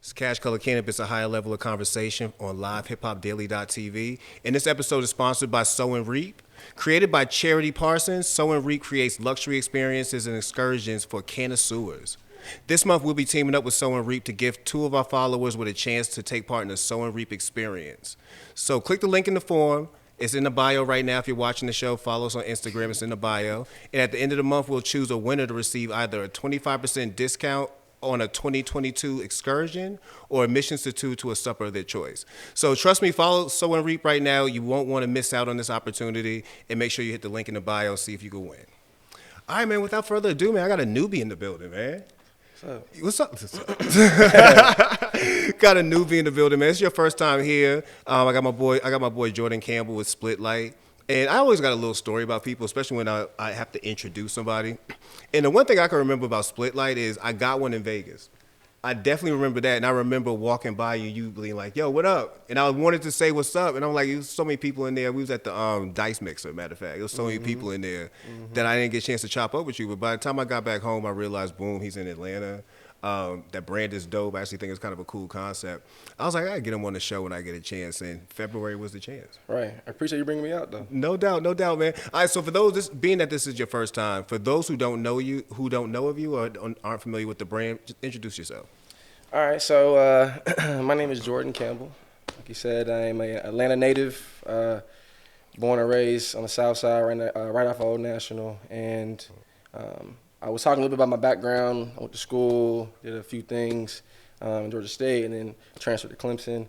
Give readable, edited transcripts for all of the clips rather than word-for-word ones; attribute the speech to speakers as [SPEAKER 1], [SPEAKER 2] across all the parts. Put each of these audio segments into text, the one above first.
[SPEAKER 1] It's Cash Color Cannabis, a higher level of conversation on LivehiphopDaily.tv. And this episode is sponsored by Sow and Reap. Created by Charity Parsons, Sow and Reap creates luxury experiences and excursions for connoisseurs. This month, we'll be teaming up with Sow and Reap to gift 2 of our followers with a chance to take part in the Sow and Reap experience. So click the link in the form. It's in the bio right now. If you're watching the show, follow us on Instagram. It's in the bio. And at the end of the month, we'll choose a winner to receive either a 25% discount on a 2022 excursion or admissions to a supper of their choice. So trust me, follow Sow and Reap right now. You won't want to miss out on this opportunity. And make sure you hit the link in the bio, see if you can win. All right, man, without further ado, man, I got a newbie in the building, man. What's up? Got a newbie in the building, man. It's your first time here. I got my boy Jordan Campbell with Splitlite. And I always got a little story about people, especially when I have to introduce somebody. And the one thing I can remember about Splitlite is I got one in Vegas. I definitely remember that. And I remember walking by you being like, yo, what up? And I wanted to say what's up. And I'm like, there's so many people in there. We was at the Dice Mixer, matter of fact. There was so many people in there that I didn't get a chance to chop up with you. But by the time I got back home, I realized, boom, he's in Atlanta. That brand is dope. I actually think it's kind of a cool concept. I was like, I gotta get him on the show when I get a chance, and February was the chance.
[SPEAKER 2] Right. I appreciate you bringing me out, though.
[SPEAKER 1] No doubt, man. All right, so for those, being that this is your first time, for those who don't know of you or aren't familiar with the brand, just introduce yourself.
[SPEAKER 2] All right, so my name is Jordan Campbell. Like you said, I am an Atlanta native, born and raised on the south side, right off of Old National, and I was talking a little bit about my background. I went to school, did a few things in Georgia State, and then transferred to Clemson.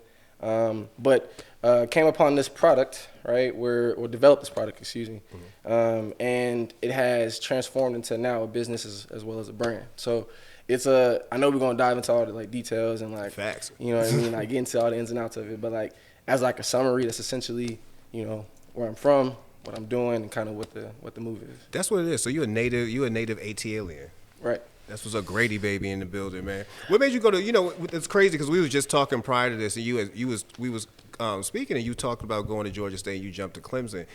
[SPEAKER 2] But came upon this product, right, or developed this product, excuse me, and it has transformed into now a business as well as a brand. So I know we're gonna dive into all the like details and like
[SPEAKER 1] facts,
[SPEAKER 2] you know what I mean, like get into all the ins and outs of it. But like as like a summary, that's essentially where I'm from, what I'm doing, and kind of what the move is.
[SPEAKER 1] That's what it is. So you're a native ATLian.
[SPEAKER 2] Right.
[SPEAKER 1] That's what's a Grady baby in the building, man. What made you go to? It's crazy because we was just talking prior to this, and we was speaking, and you talked about going to Georgia State, and you jumped to Clemson.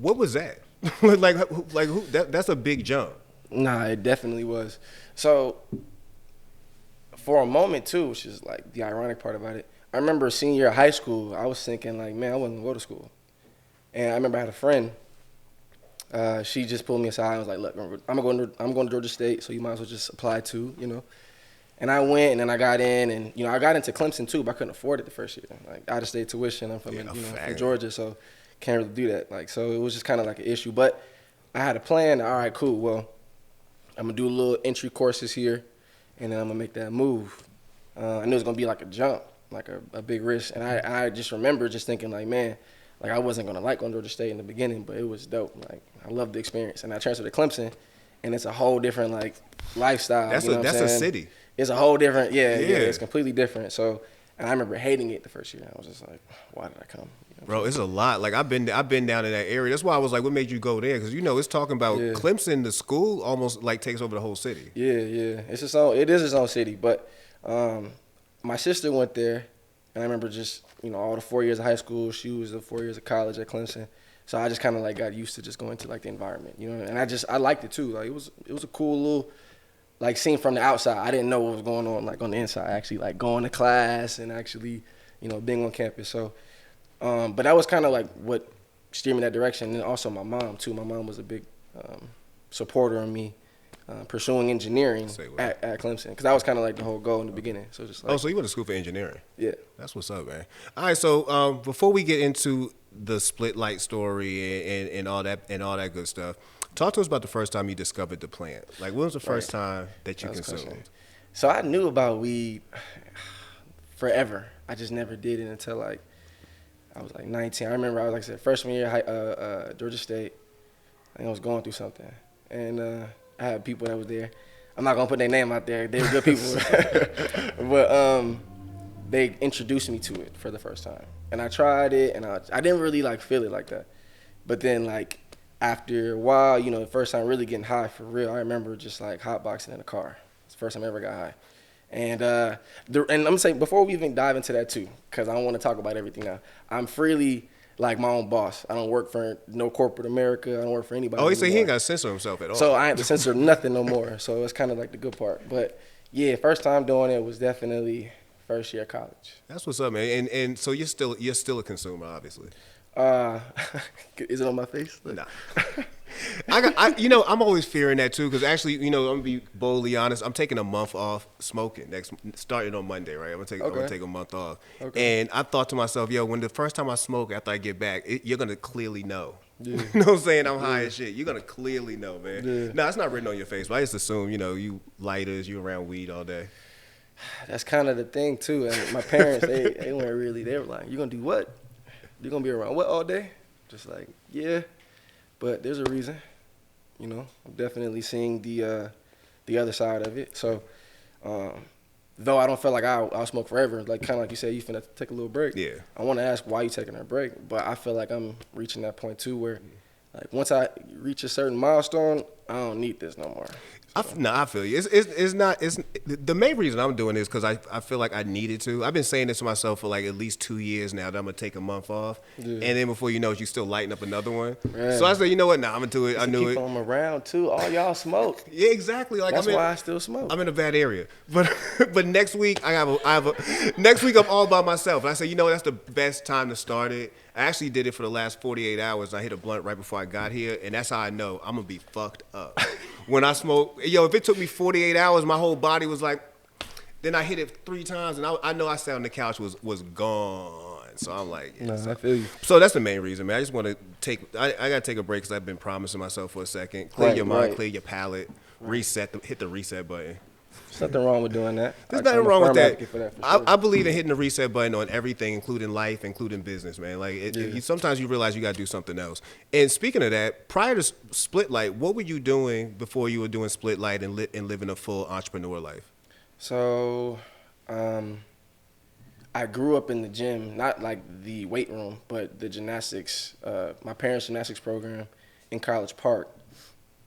[SPEAKER 1] What was that? like who? That's a big jump.
[SPEAKER 2] Nah, it definitely was. So for a moment too, which is like the ironic part about it, I remember senior year of high school, I was thinking like, man, I wasn't gonna go to school. And I remember I had a friend. She just pulled me aside and was like, look, I'm going to Georgia State, so you might as well just apply too, And I went, and then I got in, and I got into Clemson too, but I couldn't afford it the first year. Like out of state tuition, I'm from from Georgia, so can't really do that. Like so, it was just kind of like an issue. But I had a plan. All right, cool. Well, I'm gonna do a little entry courses here, and then I'm gonna make that move. I knew it was gonna be like a jump, like a big risk, and I just remember just thinking like, man. Like I wasn't gonna like going to Georgia State in the beginning, but it was dope. Like I loved the experience, and I transferred to Clemson, and it's a whole different like lifestyle.
[SPEAKER 1] That's a city.
[SPEAKER 2] It's a whole different, yeah. It's completely different. So, and I remember hating it the first year. I was just like, why did I come?
[SPEAKER 1] Bro, it's a lot. Like I've been down in that area. That's why I was like, what made you go there? Because it's talking about Clemson. The school almost like takes over the whole city.
[SPEAKER 2] Yeah. It is its own city. But my sister went there, and I remember just. All the 4 years of high school, she was the 4 years of college at Clemson. So I just kind of like got used to just going to like the environment, and I liked it too. Like it was a cool little like scene from the outside. I didn't know what was going on like on the inside, actually like going to class and actually, being on campus. So, but that was kind of like what steered me in that direction. And also my mom too. My mom was a big supporter of me. Pursuing engineering at Clemson, because that was kind of like the whole goal in the beginning. So just like,
[SPEAKER 1] so you went to school for engineering?
[SPEAKER 2] Yeah,
[SPEAKER 1] that's what's up, man. All right, so before we get into the Splitlite story and all that good stuff, talk to us about the first time you discovered the plant. Like, when was the first time that you consumed?
[SPEAKER 2] So I knew about weed forever. I just never did it until like I was like 19. I remember I was like I said freshman year Georgia State. I was going through something and. I had people that was there. I'm not gonna put their name out there. They were good people, but they introduced me to it for the first time, and I tried it, and I didn't really like feel it like that. But then like after a while, the first time really getting high for real, I remember just like hotboxing in the car. It's the first time I ever got high, and I'm gonna say before we even dive into that too, because I don't want to talk about everything now. I'm freely. Like my own boss. I don't work for no corporate America. I don't work for anybody.
[SPEAKER 1] Oh, he said he ain't got to censor himself at all.
[SPEAKER 2] So I ain't to censor nothing no more. So it's kind of like the good part. But yeah, first time doing it was definitely first year of college.
[SPEAKER 1] That's what's up, man. And so you're still a consumer, obviously.
[SPEAKER 2] Is it on my face?
[SPEAKER 1] Nah. I'm always fearing that too, because actually, I'm gonna be boldly honest. I'm taking a month off smoking starting on Monday, right? I'm gonna take a month off. Okay. And I thought to myself, when the first time I smoke after I get back, you're gonna clearly know. Yeah. You know what I'm saying? I'm high as shit. You're gonna clearly know, man. Yeah. No, it's not written on your face, but I just assume, you lighters, you around weed all day.
[SPEAKER 2] That's kind of the thing too. And my parents, they weren't really. They were like, "You gonna do what? You gonna be around what all day?" Just like, yeah. But there's a reason, I'm definitely seeing the other side of it. So, though I don't feel like I'll smoke forever, like kind of like you said, you finna take a little break.
[SPEAKER 1] Yeah. I
[SPEAKER 2] want to ask why you taking a break, but I feel like I'm reaching that point too where, like once I reach a certain milestone, I don't need this no more.
[SPEAKER 1] I feel you. It's the main reason I'm doing this because I feel like I needed to. I've been saying this to myself for like at least 2 years now that I'm gonna take a month off, and then before you know it, you still lighting up another one. Man. So I said, you know what? Nah, I'm gonna do it. I knew it.
[SPEAKER 2] Keep them around too. All y'all smoke.
[SPEAKER 1] Yeah, exactly. Like
[SPEAKER 2] that's why I still smoke.
[SPEAKER 1] I'm in a bad area, but next week next week I'm all by myself. And I said, that's the best time to start it. I actually did it for the last 48 hours. I hit a blunt right before I got here, and that's how I know I'm gonna be fucked up. When I smoke, if it took me 48 hours, my whole body was like, then I hit it 3 times, and I know I sat on the couch was gone. So I'm like,
[SPEAKER 2] I feel you.
[SPEAKER 1] So that's the main reason, man. I just want to I gotta take a break because I've been promising myself for a second. Clear your mind, clear your palate, reset, hit the reset button.
[SPEAKER 2] There's nothing wrong with doing that.
[SPEAKER 1] There's nothing wrong with that. Sure. I believe in hitting the reset button on everything, including life, including business, man. Like sometimes you realize you got to do something else. And speaking of that, prior to Splitlite, what were you doing before you were doing Splitlite and living a full entrepreneur life?
[SPEAKER 2] So, I grew up in the gym, not like the weight room, but the gymnastics. My parents' gymnastics program in College Park.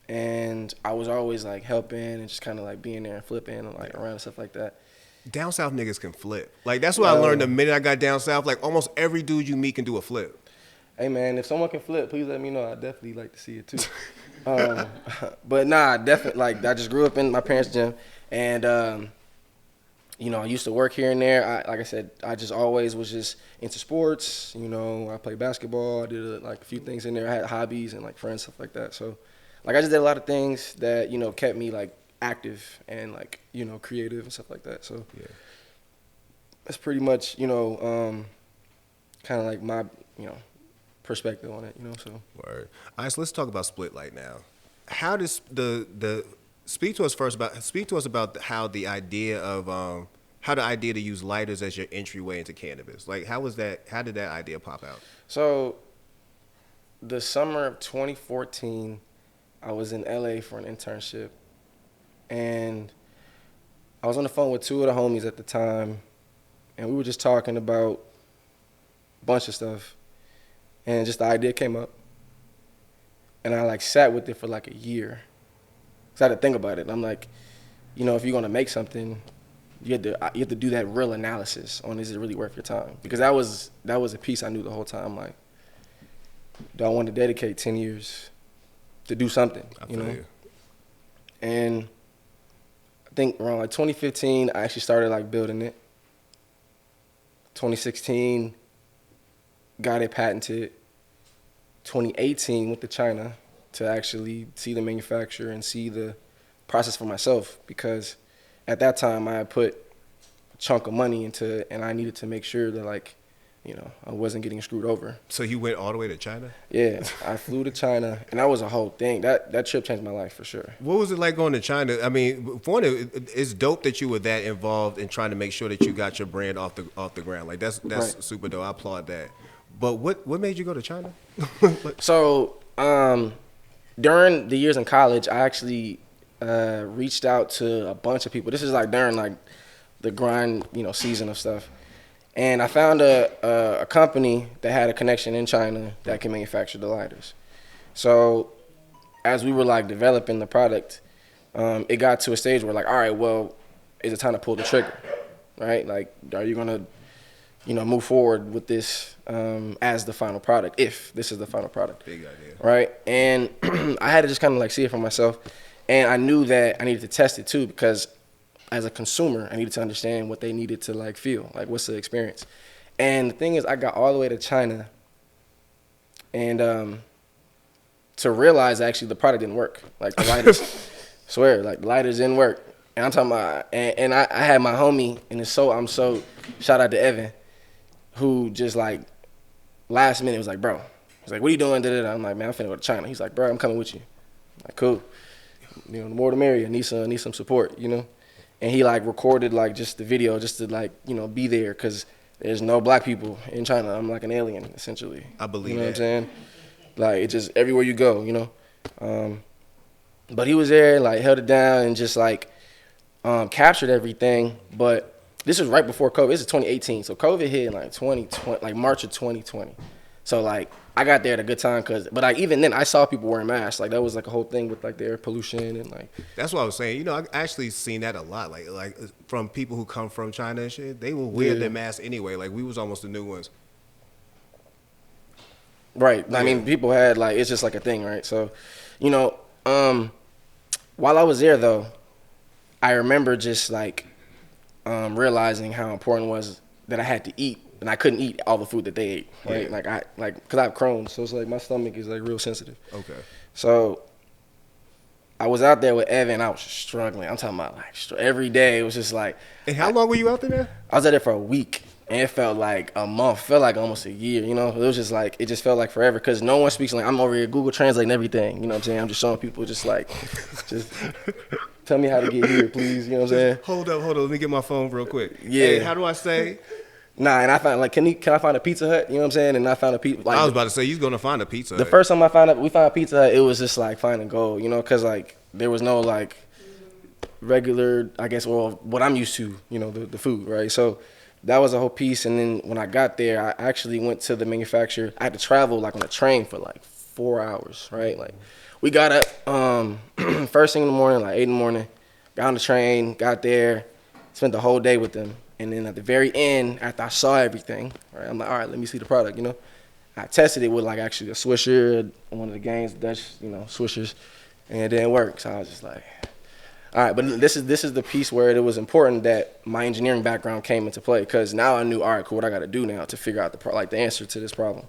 [SPEAKER 2] And I was always like helping and just kind of like being there and flipping and like around and stuff like that.
[SPEAKER 1] Down south niggas can flip. Like that's what I learned the minute I got down south. Like almost every dude you meet can do a flip.
[SPEAKER 2] Hey man, if someone can flip, please let me know. I definitely like to see it too. But nah, definitely like I just grew up in my parents' gym, and I used to work here and there. Like I said, I just always was just into sports. I played basketball. I did like a few things in there. I had hobbies and like friends, stuff like that. So. Like I just did a lot of things that kept me like active and like creative and stuff like that. So that's pretty much kind of like my perspective on it. So.
[SPEAKER 1] Word. All right, so let's talk about Splitlite now. How does speak to us about how the idea to use lighters as your entryway into cannabis. Like how did that idea pop out?
[SPEAKER 2] So the summer of 2014. I was in LA for an internship, and I was on the phone with 2 of the homies at the time, and we were just talking about a bunch of stuff, and just the idea came up, and I like sat with it for like a year, because I had to think about it. And I'm like, if you're gonna make something, you have to do that real analysis on is it really worth your time? Because that was a piece I knew the whole time. Like, do I want to dedicate 10 years? To do something,
[SPEAKER 1] you.
[SPEAKER 2] And I think around like 2015, I actually started like building it. 2016, got it patented. 2018, went to China to actually see the manufacturer and see the process for myself, because at that time I had put a chunk of money into it, and I needed to make sure that like, I wasn't getting screwed over.
[SPEAKER 1] So you went all the way to China?
[SPEAKER 2] Yeah, I flew to China, and that was a whole thing. That trip changed my life for sure.
[SPEAKER 1] What was it like going to China? I mean, for one, it's dope that you were that involved in trying to make sure that you got your brand off the ground. Like that's right. Super dope. I applaud that. But what made you go to China?
[SPEAKER 2] So during the years in college, I actually reached out to a bunch of people. This is like during like the grind, season of stuff. And I found a company that had a connection in China that can manufacture the lighters. So as we were like developing the product, it got to a stage where like, all right, well, is it time to pull the trigger, right? Like, are you gonna, move forward with this as the final product, if this is the final product?
[SPEAKER 1] Big idea.
[SPEAKER 2] Right? And I had to just kind of like see it for myself. And I knew that I needed to test it too, because as a consumer, I needed to understand what they needed to like feel, like what's the experience. And the thing is, I got all the way to China, and to realize actually the product didn't work. Like the lighters, swear, like the lighters didn't work. And I'm talking about, and I had my homie, and I'm so shout out to Evan, who just like last minute was like, bro, he's like, what are you doing? I'm like, man, I'm finna go to China. He's like, bro, I'm coming with you. I'm like, cool. You know, the more the merrier. Need some support, you know. And he like recorded like just the video just to like, you know, be there, because there's no black people in China. I'm like an alien essentially.
[SPEAKER 1] I believe
[SPEAKER 2] you know
[SPEAKER 1] that.
[SPEAKER 2] What I'm saying? Like it just everywhere you go, you know. But he was there, like held it down and just like captured everything. But this was right before COVID. This is 2018, so COVID hit in like 2020, like March of 2020. So like I got there at a good time, but like even then I saw people wearing masks. Like that was like a whole thing with like the air pollution and like.
[SPEAKER 1] That's what I was saying. You know, I actually seen that a lot. Like from people who come from China and shit, they will wear their masks anyway. Like we was almost the new ones.
[SPEAKER 2] Right.
[SPEAKER 1] Yeah.
[SPEAKER 2] I mean, people had like, it's just like a thing, right? So, you know, while I was there though, I remember just like realizing how important it was that I had to eat, and I couldn't eat all the food that they ate, right?
[SPEAKER 1] Yeah.
[SPEAKER 2] Cause I have Crohn's, so it's like my stomach is like real sensitive.
[SPEAKER 1] Okay.
[SPEAKER 2] So I was out there with Evan. I was struggling. I'm talking about like every day. It was just like.
[SPEAKER 1] And how long were you out there?
[SPEAKER 2] I was out there for a week. And it felt like a month, felt like almost a year, you know? It was just like, it just felt like forever, because no one speaks like, I'm over here Google translating everything, you know what I'm saying? I'm just showing people just like, just tell me how to get here, please, you know what I'm saying?
[SPEAKER 1] Hold up, let me get my phone real quick.
[SPEAKER 2] Yeah.
[SPEAKER 1] Hey, how do I say?
[SPEAKER 2] Nah, and I found like, can I find a Pizza Hut, you know what I'm saying? And I found a Pizza, like.
[SPEAKER 1] I was about to say, you're going to find a Pizza Hut.
[SPEAKER 2] The first time we found a Pizza Hut, it was just like finding gold, you know? Because like, there was no like regular, I guess, well, what I'm used to, you know, the food, right? So that was a whole piece. And then when I got there, I actually went to the manufacturer. I had to travel like on a train for like 4 hours, right? Like we got up first thing in the morning, like 8 in the morning, got on the train, got there, spent the whole day with them. And then at the very end, after I saw everything, right, I'm like, all right, let me see the product, you know? I tested it with like actually a Swisher, one of the Gaines Dutch, you know, Swishers, and it didn't work. So I was just like, all right, but this is the piece where it was important that my engineering background came into play, because now I knew, all right, cool, what I got to do now to figure out the answer to this problem.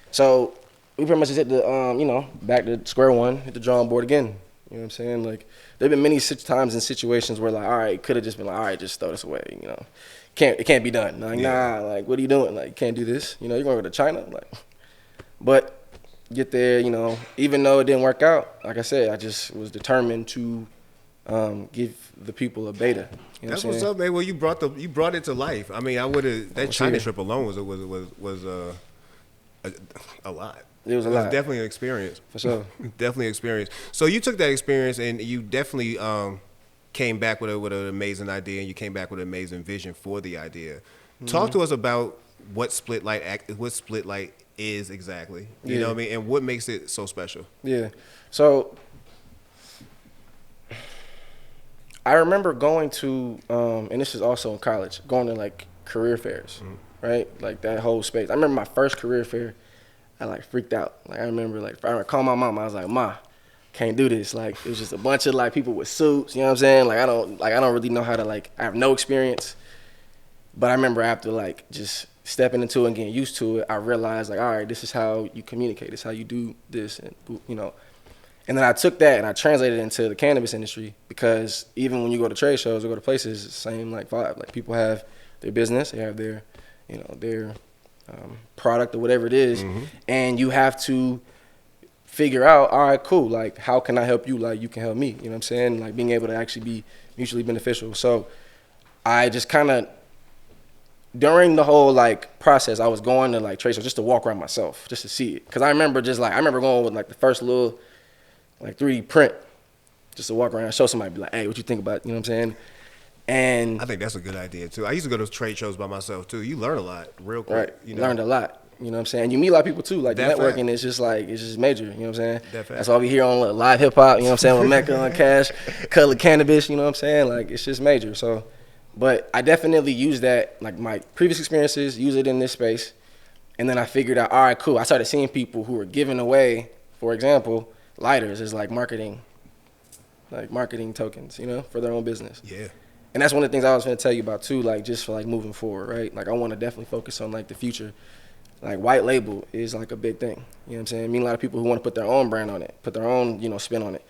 [SPEAKER 2] So we pretty much just hit the you know, back to square one, hit the drawing board again. You know what I'm saying? Like there've been many times in situations where like, all right, could have just been like, all right, just throw this away. You know, it can't be done. Like nah, like what are you doing? Like you can't do this. You know, you're going to go to China. Like, but get there. You know, even though it didn't work out, like I said, I just was determined to give the people a beta. You know
[SPEAKER 1] That's
[SPEAKER 2] what
[SPEAKER 1] what's up, man. Well, you brought it to life. I mean, I would have that China trip alone was a lot.
[SPEAKER 2] It was a lot.
[SPEAKER 1] Definitely an experience.
[SPEAKER 2] For sure.
[SPEAKER 1] Definitely an experience. So you took that experience and you definitely came back with an amazing idea, and you came back with an amazing vision for the idea. Mm-hmm. Talk to us about what Splitlite is exactly. You know what I mean, and what makes it so special.
[SPEAKER 2] Yeah. So I remember going to, and this is also in college, going to like career fairs, right? Like that whole space. I remember my first career fair, I like freaked out. Like I remember calling my mom. I was like, "Ma, can't do this." Like it was just a bunch of like people with suits. You know what I'm saying? Like I don't really know how to like. I have no experience. But I remember after like just stepping into it and getting used to it, I realized like, all right, this is how you communicate. This is how you do this, and you know. And then I took that and I translated it into the cannabis industry, because even when you go to trade shows or go to places, it's the same like vibe. Like people have their business, they have their, you know, their product or whatever it is, and you have to figure out, all right, cool, like how can I help you? Like you can help me. You know what I'm saying? Like being able to actually be mutually beneficial. So I just kind of, during the whole like process, I was going to like trade shows just to walk around myself, just to see it. Because I remember going with like the first little like 3D print, just to walk around and show somebody, be like, hey, what you think about it? You know what I'm saying? And
[SPEAKER 1] I think that's a good idea too. I used to go to trade shows by myself too. You learn a lot real quick.
[SPEAKER 2] Right,
[SPEAKER 1] you know?
[SPEAKER 2] Learned a lot. You know what I'm saying? You meet a lot of people too. Like the networking is just like, it's just major. You know what I'm saying? That's why we here on Live Hip Hop. You know what I'm saying? With Mecca on Cash, Color Cannabis. You know what I'm saying? Like it's just major. So, but I definitely use that, like my previous experiences, use it in this space, and then I figured out, all right, cool. I started seeing people who were giving away, for example, lighters as like marketing tokens, you know, for their own business.
[SPEAKER 1] Yeah.
[SPEAKER 2] And that's one of the things I was going to tell you about too, like just for like moving forward, right? Like I want to definitely focus on like the future. Like white label is like a big thing. You know what I'm saying? I mean, a lot of people who want to put their own brand on it, put their own, spin on it.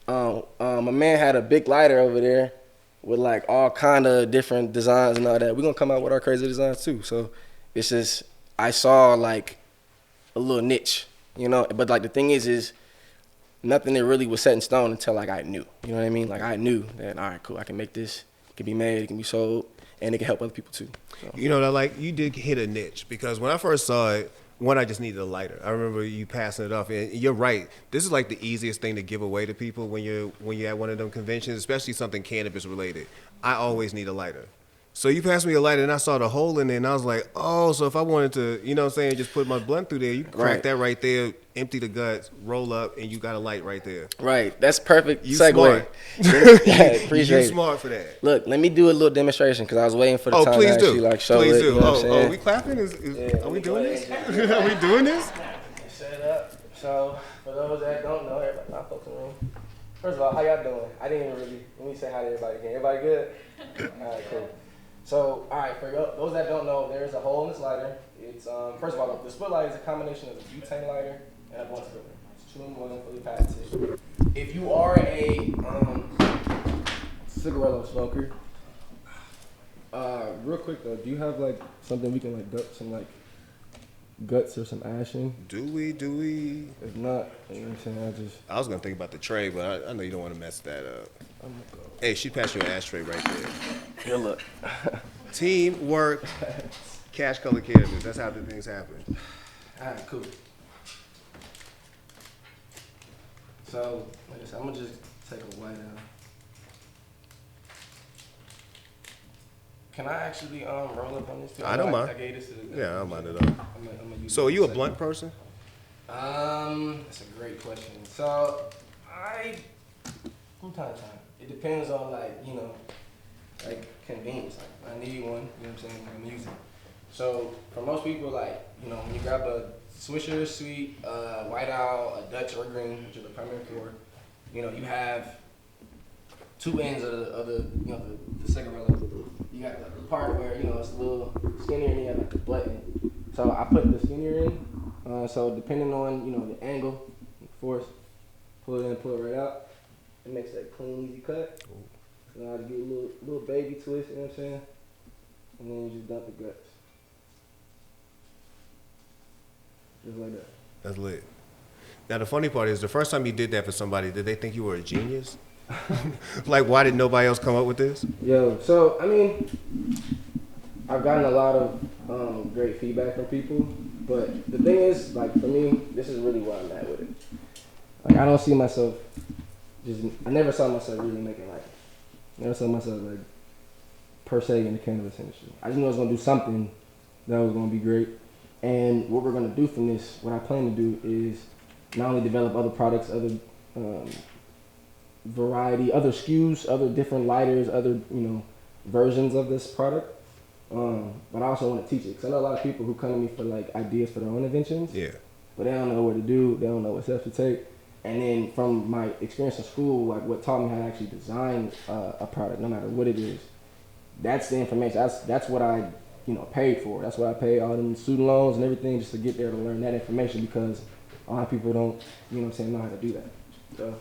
[SPEAKER 2] My man had a big lighter over there with like all kind of different designs and all that. We're going to come out with our crazy designs too. So it's just, I saw like a little niche, but like the thing is nothing that really was set in stone until like I knew, you know what I mean? Like I knew that, all right, cool, I can make this. Can be made, it can be sold, and it can help other people too. So.
[SPEAKER 1] You did hit a niche because when I first saw it, I just needed a lighter. I remember you passing it off, and you're right. This is like the easiest thing to give away to people when you're at one of them conventions, especially something cannabis related. I always need a lighter. So you passed me a lighter, and I saw the hole in it, and I was like, oh, so if I wanted to, just put my blunt through there, you can crack that right there, empty the guts, roll up, and you got a light right there.
[SPEAKER 2] Right. That's perfect
[SPEAKER 1] you
[SPEAKER 2] segue.
[SPEAKER 1] Smart.
[SPEAKER 2] Appreciate
[SPEAKER 1] you smart for that.
[SPEAKER 2] Look, let me do a little demonstration because I was waiting for the time
[SPEAKER 1] please
[SPEAKER 2] to
[SPEAKER 1] do.
[SPEAKER 2] actually like show
[SPEAKER 1] please
[SPEAKER 2] it.
[SPEAKER 1] Do.
[SPEAKER 2] You know what I'm saying?
[SPEAKER 1] Are we clapping? Are we doing this? Are we doing this?
[SPEAKER 2] Set it up. So, for those that don't know, everybody, my folks in the room. First of all, how y'all doing? I didn't even really, let me say hi to everybody again. Everybody good? All right, cool. So, all right, for those that don't know, there is a hole in this lighter. It's, first of all, the Splitlite is a combination of a butane lighter and a blunt filler. It's 2-in-1, fully patented. If you are a cigarillo smoker, real quick though, do you have like something we can like dump some like guts or some ash in?
[SPEAKER 1] Do we?
[SPEAKER 2] If not, you know what I'm saying,
[SPEAKER 1] I was gonna think about the tray, but I know you don't want to mess that up. Hey, she passed you an ashtray right there.
[SPEAKER 2] Good luck.
[SPEAKER 1] Teamwork, cash color cannabis. That's how the things happen.
[SPEAKER 2] All right, cool. So, like I said, I'm gonna just take a white out. Can I actually roll up on this too?
[SPEAKER 1] I don't mind. Yeah, I don't mind at all. So, are you a blunt person?
[SPEAKER 2] That's a great question. So, from time to time, it depends on like convenience. Like I need one, you know what I'm saying? I'm using. So for most people, like when you grab a Swisher Sweet, White Owl, a Dutch or green, which are the primary core, you have two ends of the cigarette. You got the part where it's a little skinnier, and you have like the button. So I put the skinnier in. So depending on the angle, force, pull it in, pull it right out. It makes that clean, easy cut. So I just get a little baby twist, you know what I'm saying? And then you just dump the guts. Just like that.
[SPEAKER 1] That's lit. Now the funny part is, the first time you did that for somebody, did they think you were a genius? Like, why did nobody else come up with this?
[SPEAKER 2] Yo, so I mean, I've gotten a lot of great feedback from people, but the thing is, like for me, this is really where I'm at with it. Like I don't see myself. I never saw myself really making like, never saw myself like per se in the cannabis industry. I just knew I was gonna do something that was gonna be great. And what we're gonna do from this, what I plan to do is not only develop other products, other variety, other SKUs, other different lighters, other versions of this product. But I also want to teach it because I know a lot of people who come to me for like ideas for their own inventions.
[SPEAKER 1] Yeah.
[SPEAKER 2] But they don't know what to do. They don't know what steps to take. And then from my experience in school, like what taught me how to actually design a product, no matter what it is, that's the information. That's what I paid for. That's what I paid all them student loans and everything just to get there to learn that information because a lot of people don't, know how to do that. So.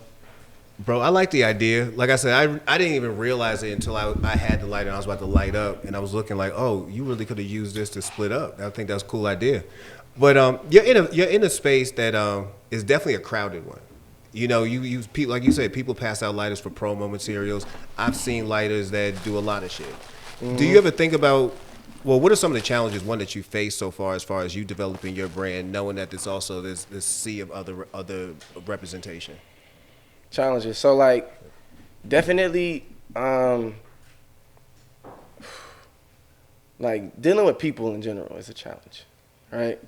[SPEAKER 1] Bro, I like the idea. Like I said, I didn't even realize it until I had the light and I was about to light up and I was looking like, oh, you really could have used this to split up. I think that's a cool idea. But you're in a space that is definitely a crowded one. You people, like you said, people pass out lighters for promo materials. I've seen lighters that do a lot of shit. Mm-hmm. Do you ever think about, well, what are some of the challenges, one, that you face so far as you developing your brand, knowing that there's also this sea of other representation?
[SPEAKER 2] Challenges. So like definitely like dealing with people in general is a challenge, right?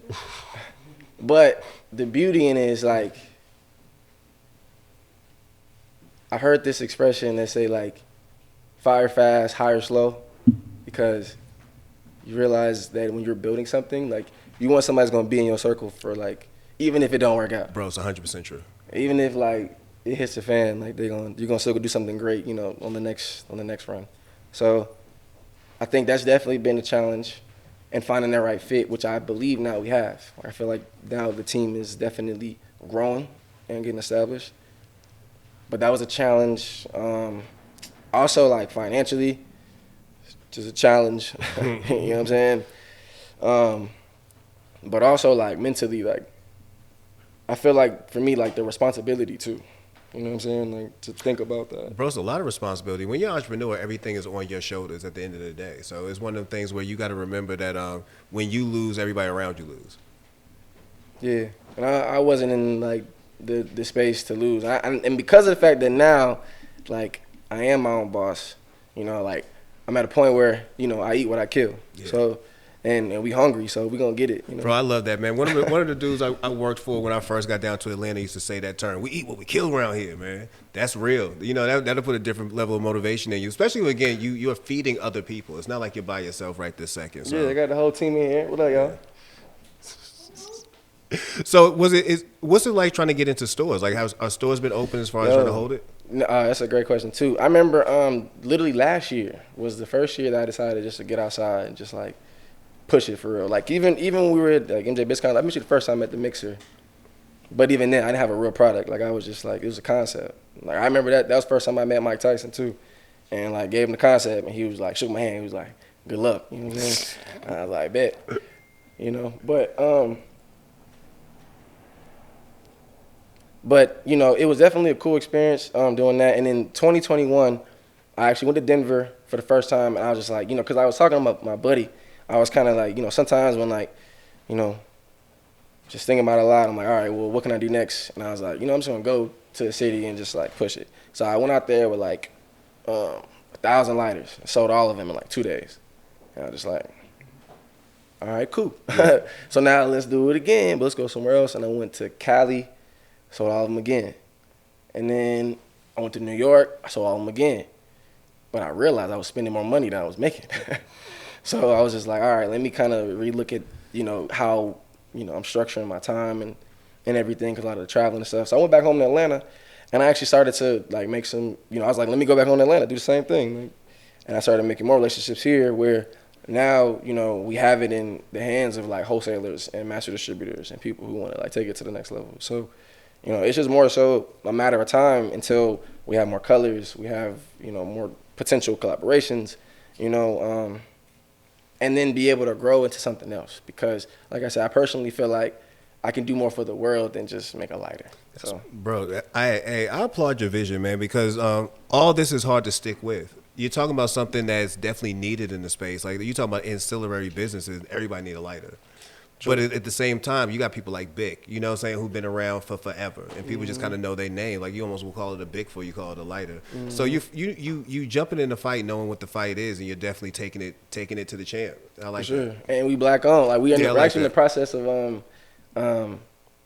[SPEAKER 2] But the beauty in it is like I heard this expression that say like fire fast, hire slow, because you realize that when you're building something, like you want somebody that's gonna be in your circle for like, even if it don't work out.
[SPEAKER 1] Bro, it's 100% true.
[SPEAKER 2] Even if like it hits the fan, like you're gonna still do something great, on the next run. So I think that's definitely been a challenge, and finding that right fit, which I believe now we have. I feel like now the team is definitely growing and getting established. But that was a challenge. Also, like financially, just a challenge. You know what I'm saying? But also like mentally, like I feel like for me, like the responsibility too. You know what I'm saying? Like to think about that.
[SPEAKER 1] Bro, it's a lot of responsibility. When you're an entrepreneur, everything is on your shoulders at the end of the day. So it's one of the things where you got to remember that when you lose, everybody around you lose.
[SPEAKER 2] Yeah, and I wasn't in like the space to lose. And because of the fact that now, like I am my own boss. You know, like I'm at a point where I eat what I kill. Yeah. So. And we hungry, so we gonna get it.
[SPEAKER 1] Bro, I love that, man. One of the dudes I worked for when I first got down to Atlanta used to say that term. We eat what we kill around here, man. That's real. That'll put a different level of motivation in you, especially when, again, you're feeding other people. It's not like you're by yourself right this second. So.
[SPEAKER 2] Yeah, I got the whole team in here. What up, y'all?
[SPEAKER 1] So what's it like trying to get into stores? Like, are stores been open as far as trying to hold it?
[SPEAKER 2] No, that's a great question too. I remember literally last year was the first year that I decided just to get outside and just like push it for real. Like even when we were at like MJ BizCon, I met you the first time at the mixer. But even then, I didn't have a real product. Like I was just like, it was a concept. Like I remember that was the first time I met Mike Tyson too, and like gave him the concept, and he was like, shook my hand. He was like, good luck. You know what I'm saying? I was like, bet. But it was definitely a cool experience doing that. And in 2021, I actually went to Denver for the first time, and I was just like, because I was talking about my buddy. I was kind of like, sometimes when like, just thinking about it a lot, I'm like, all right, well, what can I do next? And I was like, I'm just going to go to the city and just like push it. So I went out there with like 1,000 lighters and sold all of them in like 2 days. And I was just like, all right, cool. Yeah. So now let's do it again, but let's go somewhere else. And I went to Cali, sold all of them again. And then I went to New York, I sold all of them again. But I realized I was spending more money than I was making. So I was just like, all right, let me kind of relook at, how, I'm structuring my time and everything, because a lot of the traveling and stuff. So I went back home to Atlanta, and I actually started to, like, make some, I was like, let me go back home to Atlanta, do the same thing. And I started making more relationships here where now, we have it in the hands of, like, wholesalers and master distributors and people who want to, like, take it to the next level. So, it's just more so a matter of time until we have more colors, we have, more potential collaborations, and then be able to grow into something else. Because, like I said, I personally feel like I can do more for the world than just make a lighter. So,
[SPEAKER 1] bro, I applaud your vision, man, because all this is hard to stick with. You're talking about something that's definitely needed in the space. Like, you're talking about ancillary businesses. Everybody need a lighter. True. But at the same time, you got people like Bic, who've been around for forever, and people just kind of know their name. Like, you almost will call it a Bic before you call it a lighter. Mm-hmm. So you jumping in the fight, knowing what the fight is, and you're definitely taking it to the champ. I like
[SPEAKER 2] for sure.
[SPEAKER 1] that.
[SPEAKER 2] And we black owned. Like we're actually in the process of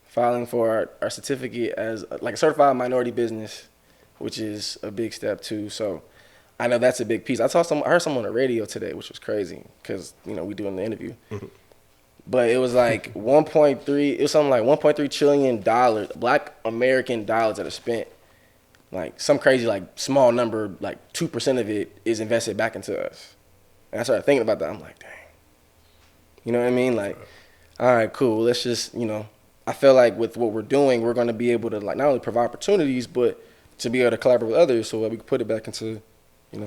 [SPEAKER 2] filing for our certificate as like a certified minority business, which is a big step too. So I know that's a big piece. I heard someone on the radio today, which was crazy because we doing the interview. Mm-hmm. But it was like 1.3. It was something like 1.3 trillion dollars, Black American dollars that are spent. Like some crazy, like small number, like 2% of it is invested back into us. And I started thinking about that. I'm like, dang. You know what I mean? Like, all right, cool. Let's just, I feel like with what we're doing, we're going to be able to like not only provide opportunities, but to be able to collaborate with others so that we can put it back into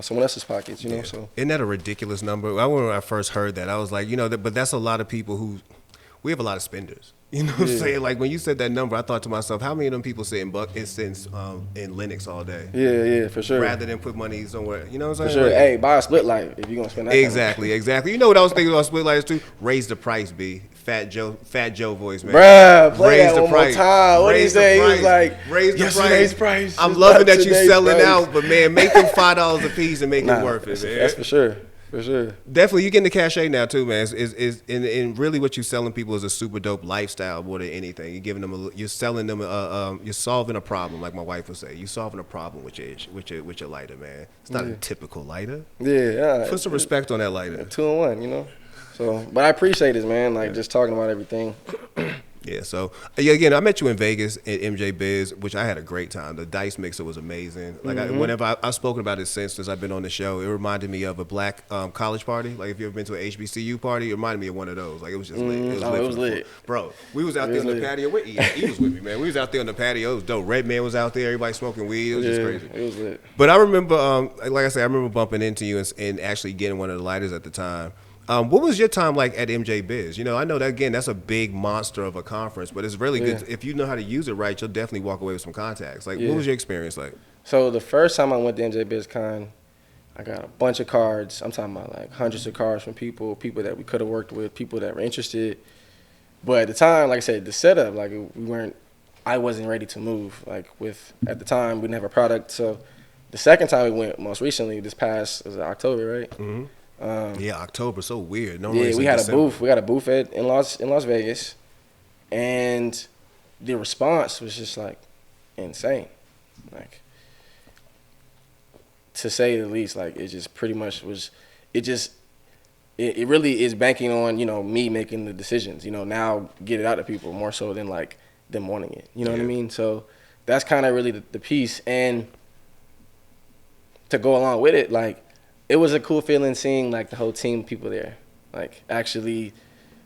[SPEAKER 2] someone else's pockets,
[SPEAKER 1] Yeah.
[SPEAKER 2] So
[SPEAKER 1] isn't that a ridiculous number? When I first heard that, I was like, but that's a lot of people we have a lot of spenders. You know what I'm saying? Like when you said that number, I thought to myself, how many of them people sit in Linux all day?
[SPEAKER 2] Yeah, for sure.
[SPEAKER 1] Rather than put money somewhere, you know what I'm saying?
[SPEAKER 2] For sure.
[SPEAKER 1] Like,
[SPEAKER 2] hey, buy a Splitlite if you're gonna spend that.
[SPEAKER 1] Exactly. You know what I was thinking about Splitlite too? Raise the price, B. Fat Joe voice, man.
[SPEAKER 2] Bruh, play
[SPEAKER 1] raise
[SPEAKER 2] that one more time. What did he say? He was like,
[SPEAKER 1] raise the price. I'm
[SPEAKER 2] It's
[SPEAKER 1] loving
[SPEAKER 2] not
[SPEAKER 1] that you
[SPEAKER 2] today's
[SPEAKER 1] selling
[SPEAKER 2] price.
[SPEAKER 1] out, but man, make them $5 a piece and make it worth it, man.
[SPEAKER 2] That's for sure. For sure.
[SPEAKER 1] Definitely, you're getting the cachet now too, man. And really what you're selling people is a super dope lifestyle more than anything. You're giving them you're selling them you're solving a problem, like my wife would say. You're solving a problem with your lighter, man. It's not a typical lighter.
[SPEAKER 2] Yeah.
[SPEAKER 1] Put some respect on that lighter.
[SPEAKER 2] 2-in-1, So, but I appreciate it, man. Like just talking about everything.
[SPEAKER 1] Yeah, so yeah, again, I met you in Vegas at MJ Biz, which I had a great time. The dice mixer was amazing. Like whenever I've spoken about it since I've been on the show, it reminded me of a black college party. Like if you've ever been to an HBCU party, it reminded me of one of those. Like it was just lit. It was lit.
[SPEAKER 2] It was lit.
[SPEAKER 1] Bro, we was out there on the patio. He was with me, man. We was out there on the patio. It was dope. Redman was out there. Everybody smoking weed. It was just crazy.
[SPEAKER 2] It was lit.
[SPEAKER 1] But I remember, like I said, I remember bumping into you and actually getting one of the lighters at the time. What was your time like at MJ Biz? You know, I know that, again, that's a big monster of a conference, but it's really good. If you know how to use it right, you'll definitely walk away with some contacts. Like, what was your experience like?
[SPEAKER 2] So the first time I went to MJ BizCon, I got a bunch of cards. I'm talking about like hundreds of cards from people that we could have worked with, people that were interested. But at the time, like I said, the setup, like I wasn't ready to move. Like at the time, we didn't have a product. So the second time we went, most recently, this past, was it October, right?
[SPEAKER 1] Mm-hmm. Yeah, October, so weird.
[SPEAKER 2] We had a booth. We got a booth in Las Vegas, and the response was just like insane, like to say the least. Like it just pretty much was. It really is banking on me making the decisions. Now get it out to people more so than like them wanting it. You know what I mean? So that's kind of really the piece, and to go along with it, like. It was a cool feeling seeing like the whole team of people there, like actually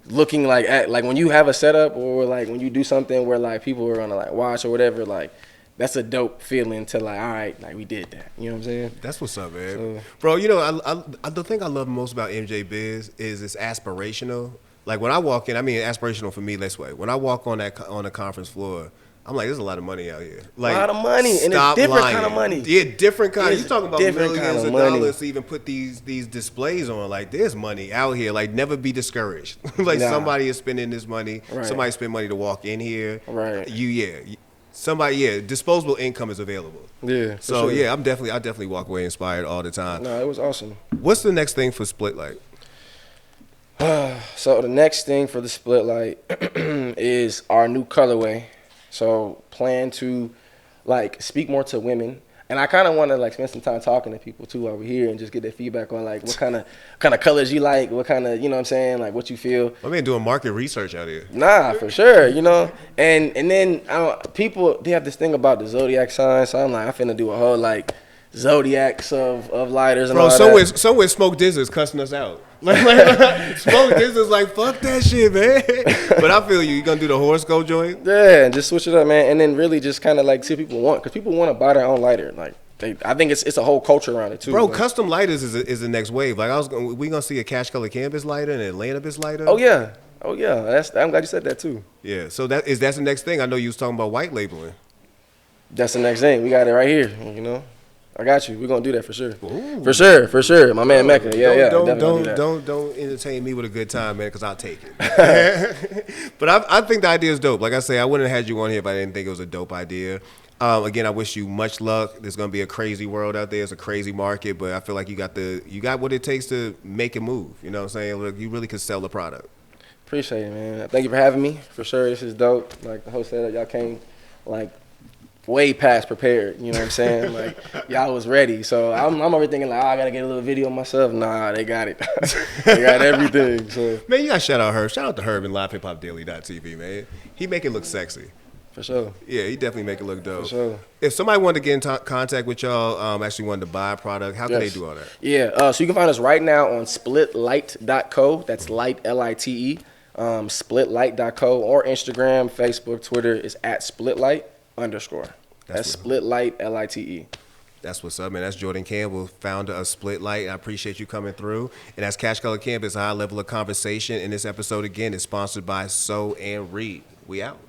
[SPEAKER 2] looking like when you have a setup or like when you do something where like people are gonna like watch or whatever, like that's a dope feeling to like, all right, like we did that. You know what I'm saying?
[SPEAKER 1] That's what's up, man. So, bro, the thing I love most about MJ Biz is it's aspirational. Like when I walk in, I mean aspirational for me this way. When I walk on the conference floor, I'm like, there's a lot of money out here. Like,
[SPEAKER 2] a lot of money, and it's different kind of money.
[SPEAKER 1] Yeah, different kind. You're talking about millions
[SPEAKER 2] kind of
[SPEAKER 1] dollars to even put these displays on. Like, there's money out here. Like, never be discouraged. Somebody is spending this money. Right. Somebody spend money to walk in here.
[SPEAKER 2] Right.
[SPEAKER 1] Disposable income is available.
[SPEAKER 2] Yeah.
[SPEAKER 1] So sure. I definitely walk away inspired all the time.
[SPEAKER 2] No, it was awesome.
[SPEAKER 1] What's the next thing for Splitlite?
[SPEAKER 2] So the next thing for the Splitlite is our new colorway. So plan to like speak more to women, and I kind of want to like spend some time talking to people too while we're here and just get their feedback on like what kind of colors you like, what kind of, you know what I'm saying, like what you feel.
[SPEAKER 1] I mean, doing market research out here.
[SPEAKER 2] Nah, for sure, and then people, they have this thing about the zodiac sign, so I'm like, I'm finna do a whole like zodiacs of lighters and all that.
[SPEAKER 1] Bro, somewhere Smoke Diz is cussing us out. Smoke Diz is like, fuck that shit, man. But I feel you gonna do the horoscope joint?
[SPEAKER 2] Yeah, and just switch it up, man. And then really just kind of like see what people want, because people want to buy their own lighter. Like I think it's a whole culture around it too.
[SPEAKER 1] Bro,
[SPEAKER 2] like,
[SPEAKER 1] custom lighters is the next wave. Like we gonna see a Cash Color Canvas lighter and an Atlanta Biz lighter.
[SPEAKER 2] Oh yeah. I'm glad you said that too.
[SPEAKER 1] Yeah. So that's the next thing. I know you was talking about white labeling.
[SPEAKER 2] That's the next thing. We got it right here. I got you. We're gonna do that for sure.
[SPEAKER 1] Ooh.
[SPEAKER 2] For sure. My man Mecca.
[SPEAKER 1] Don't entertain me with a good time, man, because I'll take it. But I think the idea is dope. Like I say, I wouldn't have had you on here if I didn't think it was a dope idea. Again, I wish you much luck. There's gonna be a crazy world out there. It's a crazy market, but I feel like you got what it takes to make it move. You know what I'm saying? Look, you really could sell the product.
[SPEAKER 2] Appreciate it, man. Thank you for having me. For sure, this is dope. Like the host said, y'all came like way past prepared, you know what I'm saying? Like y'all was ready. So I'm over thinking like, I gotta get a little video of myself. Nah, they got it. They got everything. So
[SPEAKER 1] man, you gotta shout out Herb. Shout out to Herb and LivehiphopDaily.tv, man. He make it look sexy.
[SPEAKER 2] For sure.
[SPEAKER 1] Yeah, he definitely make it look dope.
[SPEAKER 2] For sure.
[SPEAKER 1] If somebody wanted to get in contact with y'all, actually wanted to buy a product, how can they do all that?
[SPEAKER 2] Yeah, so you can find us right now on splitlite.co. That's light, Lite. Splitlite.co, or Instagram, Facebook, Twitter is @splitlite_. That's Splitlite, Lite.
[SPEAKER 1] That's what's up, man. That's Jordan Campbell, founder of Splitlite. I appreciate you coming through. And that's Cash Color Campus, a high level of conversation. And this episode, again, is sponsored by So and Reed. We out.